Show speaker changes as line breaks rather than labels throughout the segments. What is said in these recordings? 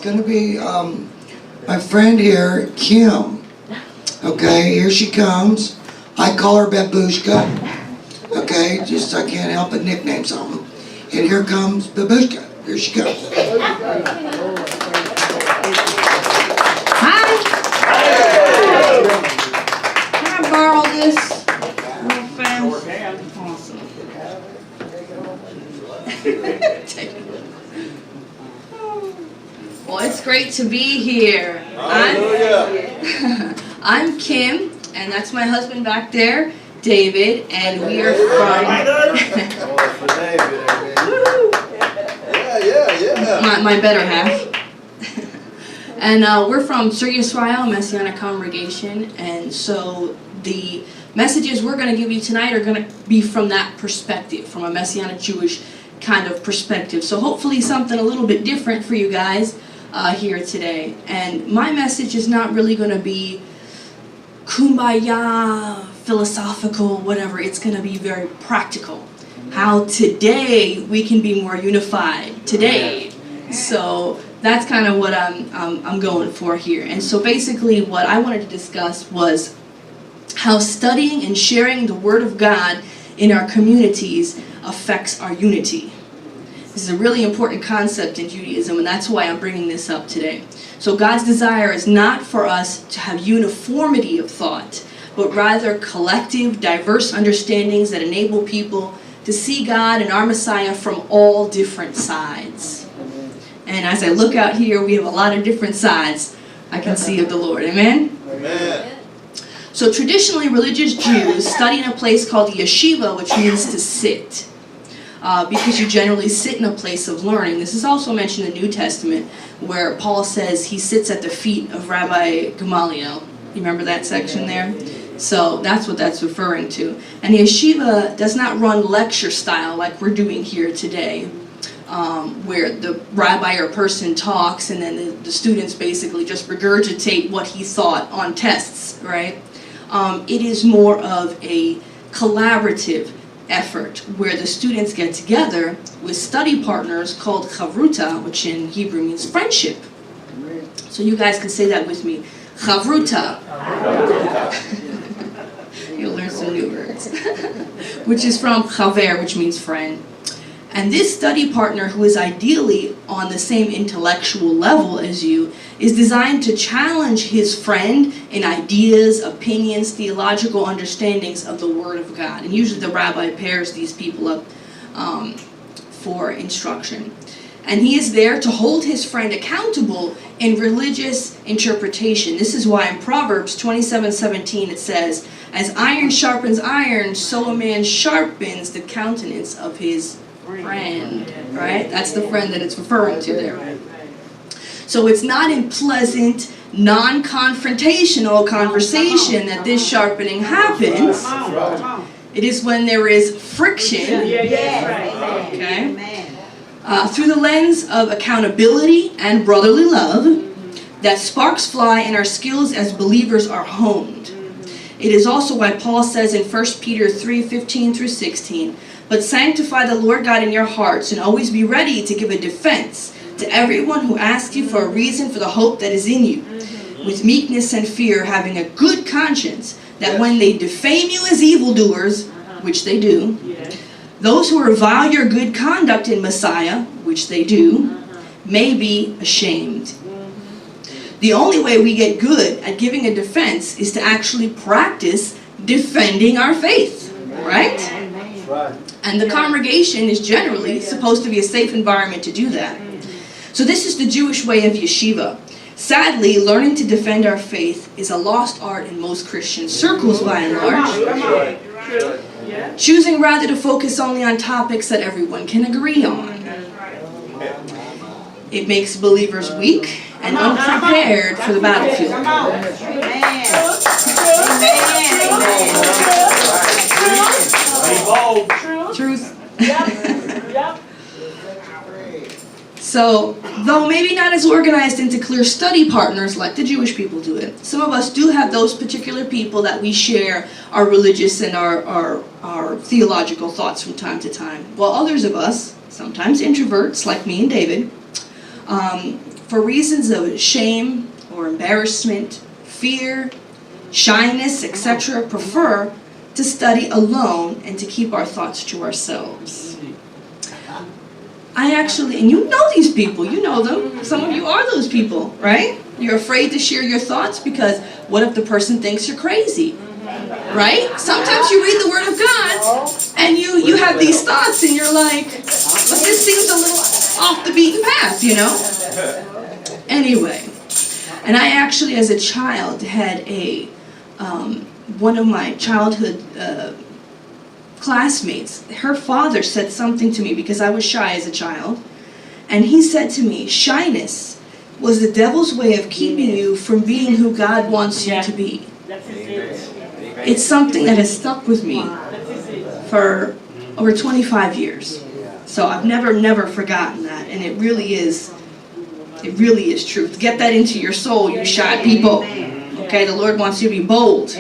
going to be my friend here, Kim. Okay, here she comes. I call her Babushka. Okay, just I can't help but nickname something. And here comes Babushka. Here she comes.
Hi. Can I borrow this real fast? Awesome. Take it. Well, it's great to be here. I'm Kim, and that's my husband back there, David, and we are from my better half. And we're from Tzur, Yisrael, Messianic congregation, and so the messages we're going to give you tonight are going to be from that perspective, from a Messianic Jewish kind of perspective. So hopefully something a little bit different for you guys here today. And my message is not really going to be kumbaya, philosophical, whatever. It's going to be very practical. How today we can be more unified today. So that's kind of what I'm going for here. And so basically what I wanted to discuss was how studying and sharing the Word of God in our communities affects our unity. This is a really important concept in Judaism, and that's why I'm bringing this up today. So God's desire is not for us to have uniformity of thought, but rather collective, diverse understandings that enable people to see God and our Messiah from all different sides. And as I look out here, we have a lot of different sides I can see of the Lord. Amen?
Amen.
So traditionally, religious Jews study in a place called yeshiva, which means to sit. Because you generally sit in a place of learning. This is also mentioned in the New Testament, where Paul says he sits at the feet of Rabbi Gamaliel. You remember that section there? So that's what that's referring to. And the yeshiva does not run lecture style like we're doing here today, where the rabbi or person talks and then the students basically just regurgitate what he thought on tests, right? It is more of a collaborative effort where the students get together with study partners called chavruta, which in Hebrew means friendship. So you guys can say that with me. Chavruta. You'll learn some new words. Which is from chaver, which means friend. And this study partner, who is ideally on the same intellectual level as you, is designed to challenge his friend in ideas, opinions, theological understandings of the Word of God. And usually the rabbi pairs these people up for instruction. And he is there to hold his friend accountable in religious interpretation. This is why in Proverbs 27:17 it says, "As iron sharpens iron, so a man sharpens the countenance of his friend." Right? That's the friend that it's referring to there. So it's not in pleasant, non-confrontational conversation that this sharpening happens. It is when there is friction, okay, through the lens of accountability and brotherly love, that sparks fly and our skills as believers are honed. It is also why Paul says in 1 Peter 3:15 through 16, "But sanctify the Lord God in your hearts, and always be ready to give a defense to everyone who asks you for a reason for the hope that is in you, with meekness and fear, having a good conscience, that when they defame you as evildoers," which they do, "those who revile your good conduct in Messiah," which they do, "may be ashamed." The only way we get good at giving a defense is to actually practice defending our faith, right? And the congregation is generally supposed to be a safe environment to do that. So this is the Jewish way of yeshiva. Sadly, learning to defend our faith is a lost art in most Christian circles by and large. Choosing rather to focus only on topics that everyone can agree on. It makes believers weak and unprepared for the battlefield. Truth. So, though maybe not as organized into clear study partners like the Jewish people do it, some of us do have those particular people that we share our religious and our theological thoughts from time to time. While others of us, sometimes introverts like me and David, for reasons of shame or embarrassment, fear, shyness, etc., prefer to study alone and to keep our thoughts to ourselves. I actually, and you know these people, you know them. Some of you are those people, right? You're afraid to share your thoughts because what if the person thinks you're crazy? Right? Sometimes you read the Word of God and you have these thoughts and you're like, but this seems a little off the beaten path, you know? Anyway, and I actually as a child had one of my childhood classmates, her father said something to me because I was shy as a child, and he said to me, shyness was the devil's way of keeping you from being who God wants you to be. It's something that has stuck with me for over 25 years. So I've never forgotten that, and it really is truth. Get that into your soul, you shy people. Okay, the Lord wants you to be bold.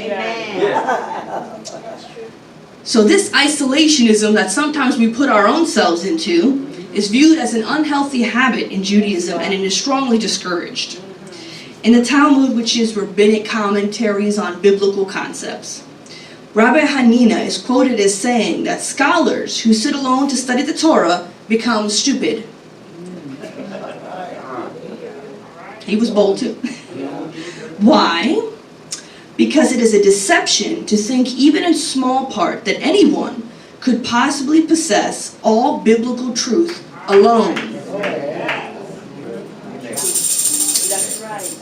So this isolationism that sometimes we put our own selves into is viewed as an unhealthy habit in Judaism, and it is strongly discouraged. In the Talmud, which is rabbinic commentaries on biblical concepts, Rabbi Hanina is quoted as saying that scholars who sit alone to study the Torah become stupid. He was bold too. Why? Because it is a deception to think even in small part that anyone could possibly possess all biblical truth alone.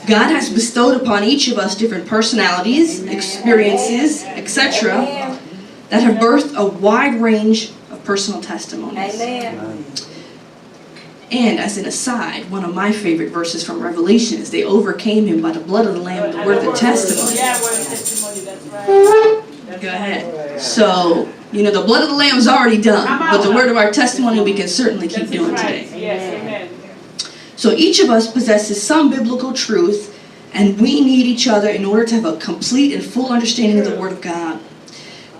God has bestowed upon each of us different personalities, experiences, etc., that have birthed a wide range of personal testimonies. And as an aside, one of my favorite verses from Revelation is they overcame him by the blood of the Lamb and the word of the testimony. Go ahead. So, you know, the blood of the Lamb is already done, but the word of our testimony we can certainly keep doing today. So each of us possesses some biblical truth, and we need each other in order to have a complete and full understanding of the Word of God.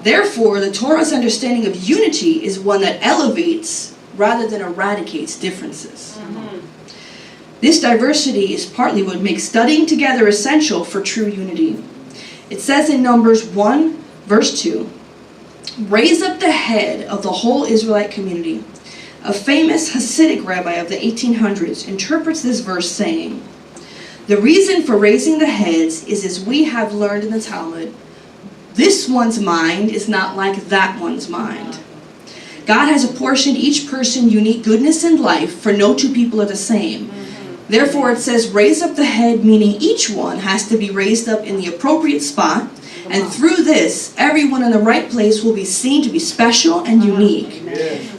Therefore, the Torah's understanding of unity is one that elevates rather than eradicates differences. This diversity is partly what makes studying together essential for true unity. It says in Numbers 1, verse 2, "Raise up the head of the whole Israelite community." A famous Hasidic rabbi of the 1800s interprets this verse saying, "The reason for raising the heads is, as we have learned in the Talmud, this one's mind is not like that one's mind. God has apportioned each person unique goodness and life, for no two people are the same. Therefore it says, raise up the head, meaning each one has to be raised up in the appropriate spot, and through this, everyone in the right place will be seen to be special and unique.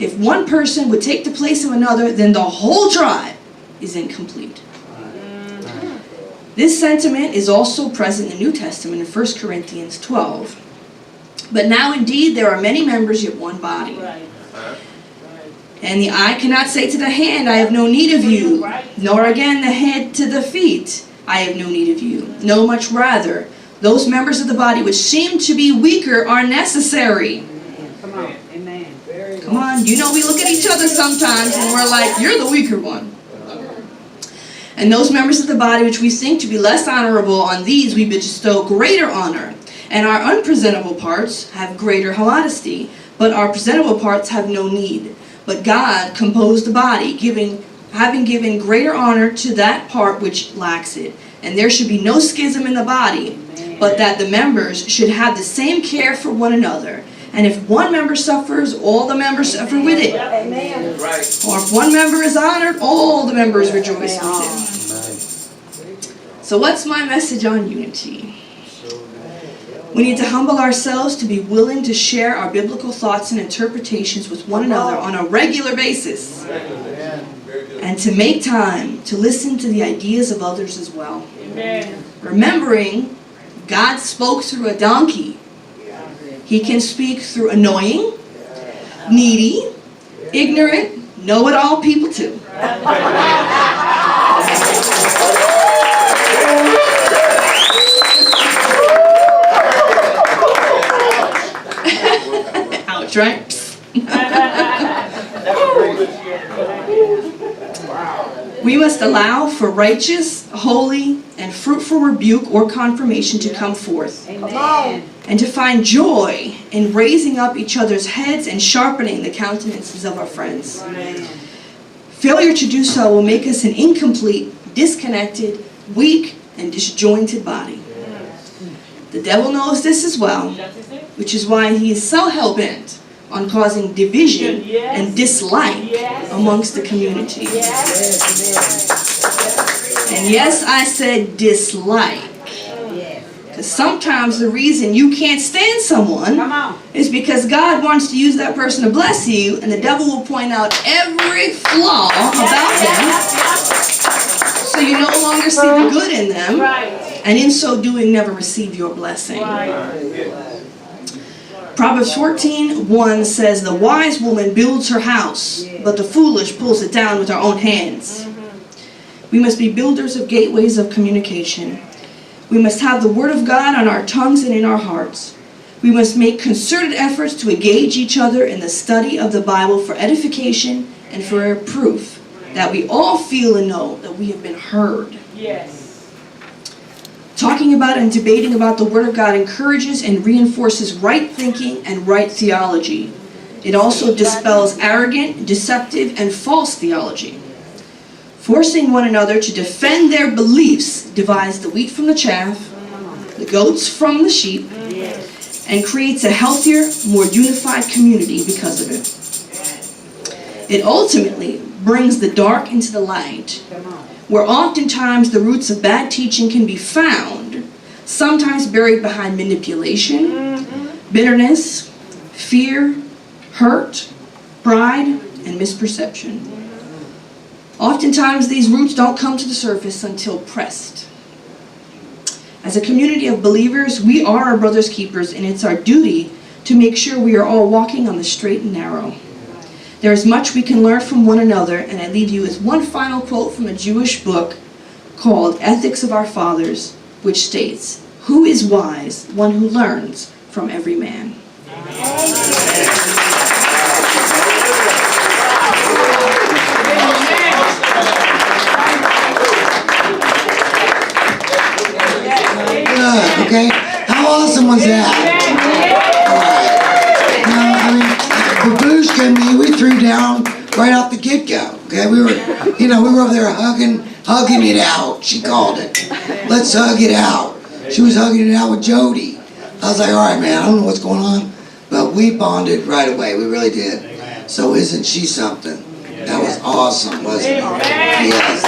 If one person would take the place of another, then the whole tribe is incomplete." This sentiment is also present in the New Testament in 1 Corinthians 12. "But now indeed there are many members, yet one body. And the eye cannot say to the hand, I have no need of you, nor again the head to the feet, I have no need of you. No, much rather, those members of the body which seem to be weaker are necessary."
Come on. Amen.
Come on, you know we look at each other sometimes and we're like, you're the weaker one. "And those members of the body which we think to be less honorable, on these we bestow greater honor. And our unpresentable parts have greater modesty, but our presentable parts have no need. But God composed the body, having given greater honor to that part which lacks it. And there should be no schism in the body, but that the members should have the same care for one another. And if one member suffers, all the members suffer with it.
Amen.
Or if one member is honored, all the members rejoice with it." So what's my message on unity? We need to humble ourselves to be willing to share our biblical thoughts and interpretations with one another on a regular basis. And to make time to listen to the ideas of others as well. Remembering, God spoke through a donkey. He can speak through annoying, needy, ignorant, know-it-all people too. Ouch, right? We must allow for righteous, holy, and fruitful rebuke or confirmation to come forth,
Amen.
and to find joy in raising up each other's heads and sharpening the countenances of our friends.
Amen.
Failure to do so will make us an incomplete, disconnected, weak, and disjointed body. The devil knows this as well, which is why he is so hell-bent on causing division and dislike amongst the community. And yes, I said dislike. Because sometimes the reason you can't stand someone
Come on.
is because God wants to use that person to bless you, and the devil will point out every flaw about them, so you no longer see the good in them, and in so doing never receive your blessing. Proverbs 14:1 says, "The wise woman builds her house, but the foolish pulls it down with her own hands." We must be builders of gateways of communication. We must have the Word of God on our tongues and in our hearts. We must make concerted efforts to engage each other in the study of the Bible for edification and for proof that we all feel and know that we have been heard.
Yes.
Talking about and debating about the Word of God encourages and reinforces right thinking and right theology. It also dispels arrogant, deceptive, and false theology. Forcing one another to defend their beliefs divides the wheat from the chaff, the goats from the sheep, and creates a healthier, more unified community because of it. It ultimately brings the dark into the light, where oftentimes the roots of bad teaching can be found, sometimes buried behind manipulation, bitterness, fear, hurt, pride, and misperception. Oftentimes these roots don't come to the surface until pressed. As a community of believers, we are our brother's keepers, and it's our duty to make sure we are all walking on the straight and narrow. There is much we can learn from one another, and I leave you with one final quote from a Jewish book called Ethics of Our Fathers, which states, "Who is wise? One who learns from every man."
Good, okay? How awesome was that? Babushka and me, we threw down right off the get-go. Okay, we were over there hugging it out. She called it. Let's hug it out. She was hugging it out with Jody. I was like, all right, man, I don't know what's going on, but we bonded right away. We really did. So isn't she something? That was awesome, wasn't it? Yes.